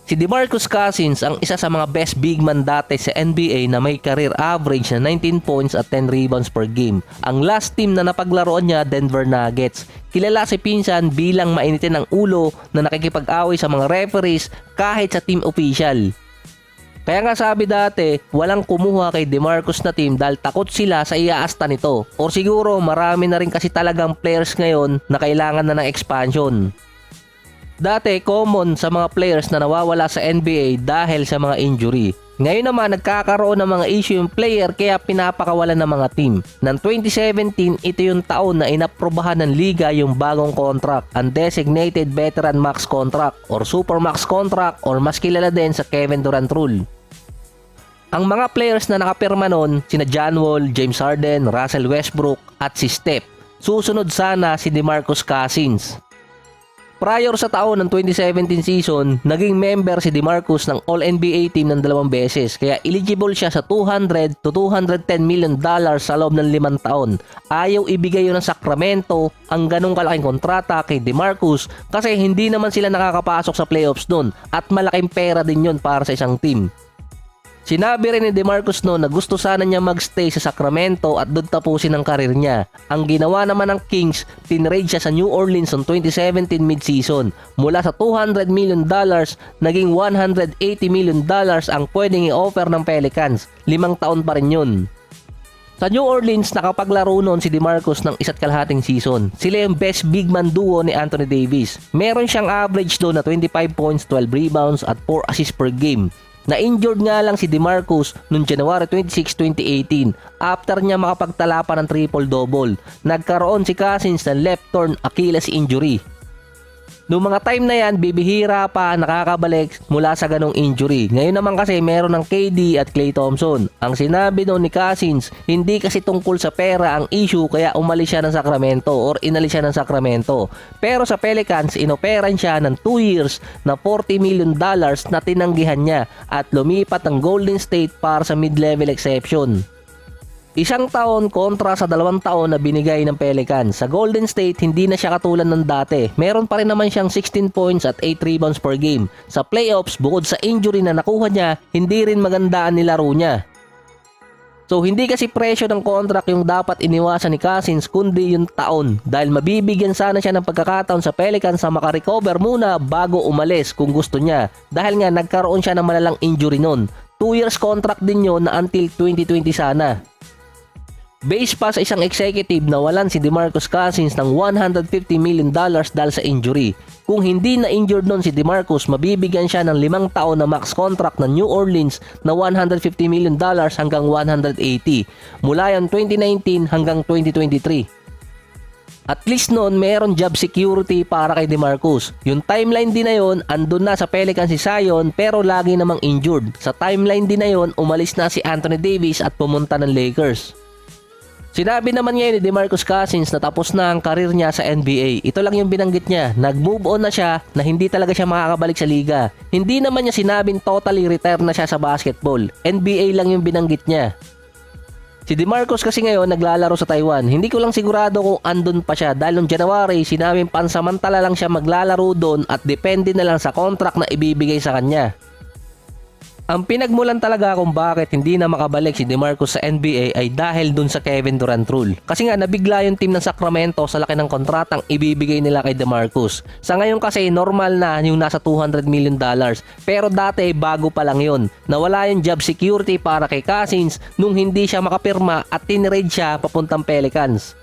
Si DeMarcus Cousins ang isa sa mga best big man dati sa NBA na may career average na 19 points at 10 rebounds per game. Ang last team na napaglaruan niya, Denver Nuggets. Kilala si pinsan bilang mainitin ang ulo na nakikipag-away sa mga referees kahit sa team official. Kaya nga sabi dati, walang kumuha kay DeMarcus na team dahil takot sila sa iaasta nito. Or siguro marami na rin kasi talagang players ngayon na kailangan na ng expansion. Dati, common sa mga players na nawawala sa NBA dahil sa mga injury. Ngayon naman, nagkakaroon ng mga issue yung player kaya pinapakawalan ng mga team. Ng 2017, ito yung taon na inaprobahan ng liga yung bagong contract, ang Designated Veteran Max Contract or Super Max Contract or mas kilala din sa Kevin Durant Rule. Ang mga players na nakapirma nun, sina John Wall, James Harden, Russell Westbrook at si Steph. Susunod sana si DeMarcus Cousins. Prior sa taon ng 2017 season, naging member si DeMarcus ng All-NBA team ng 2 beses kaya eligible siya sa $200 to $210 million sa loob ng 5 taon. Ayaw ibigay yun ng Sacramento ang ganong kalaking kontrata kay DeMarcus kasi hindi naman sila nakakapasok sa playoffs nun at malaking pera din yun para sa isang team. Sinabi rin ni DeMarcus noon na gusto sana niya magstay sa Sacramento at doon tapusin ang karir niya. Ang ginawa naman ng Kings, tinrade siya sa New Orleans noong 2017 mid-season. Mula sa $200 million, naging $180 million ang pwedeng i-offer ng Pelicans. 5 taon pa rin yun. Sa New Orleans, nakapaglaro noon si DeMarcus ng 1.5 season. Sila yung best big man duo ni Anthony Davis. Meron siyang average doon na 25 points, 12 rebounds at 4 assists per game. Na-injured nga lang si DeMarcus noong January 26, 2018 after niya makapagtala pa ng triple-double. Nagkaroon si Cousins ng left torn Achilles injury. Noong mga time na yan, bibihira pa nakakabalik mula sa ganong injury. Ngayon naman kasi meron ng KD at Klay Thompson. Ang sinabi noon ni Cousins, hindi kasi tungkol sa pera ang issue kaya umalis siya ng Sacramento or inalis siya ng Sacramento. Pero sa Pelicans, inoperan siya ng 2 years na $40 million na tinanggihan niya at lumipat ng Golden State para sa mid-level exception. 1 taon kontra sa 2 taon na binigay ng Pelicans. Sa Golden State, hindi na siya katulad ng dati. Meron pa rin naman siyang 16 points at 8 rebounds per game. Sa playoffs, bukod sa injury na nakuha niya, hindi rin maganda ang nilaro niya. So hindi kasi presyo ng contract yung dapat iniwasan ni Cousins kundi yung taon dahil mabibigyan sana siya ng pagkakataon sa Pelicans sa makarecover muna bago umalis kung gusto niya dahil nga nagkaroon siya ng malalang injury noon. 2 years contract din yun na until 2020 sana. Base pa sa isang executive na walan si DeMarcus Cousins ng $150 million dahil sa injury. Kung hindi na injured nun si DeMarcus, mabibigyan siya ng 5 taon na max contract ng New Orleans na $150 million hanggang 180 mula yan 2019 hanggang 2023. At least noon meron job security para kay DeMarcus. Yung timeline din na yon, andun na sa Pelicans si Zion pero lagi namang injured. Sa timeline din na yon, umalis na si Anthony Davis at pumunta ng Lakers. Sinabi naman ngayon ni DeMarcus Cousins na tapos na ang karir niya sa NBA. Ito lang yung binanggit niya. Nag-move on na siya na hindi talaga siya makakabalik sa liga. Hindi naman niya sinabing totally retire na siya sa basketball. NBA lang yung binanggit niya. Si DeMarcus kasi ngayon naglalaro sa Taiwan. Hindi ko lang sigurado kung andun pa siya dahil noong January sinabing pansamantala lang siya maglalaro doon at depende na lang sa contract na ibibigay sa kanya. Ang pinagmulan talaga kung bakit hindi na makabalik si DeMarcus sa NBA ay dahil dun sa Kevin Durant Rule. Kasi nga nabigla yung team ng Sacramento sa laki ng kontratang ibibigay nila kay DeMarcus. Sa ngayon kasi normal na yung nasa $200 million. Pero dati bago pa lang yun. Nawala yung job security para kay Cousins nung hindi siya makapirma at tinrade siya papuntang Pelicans.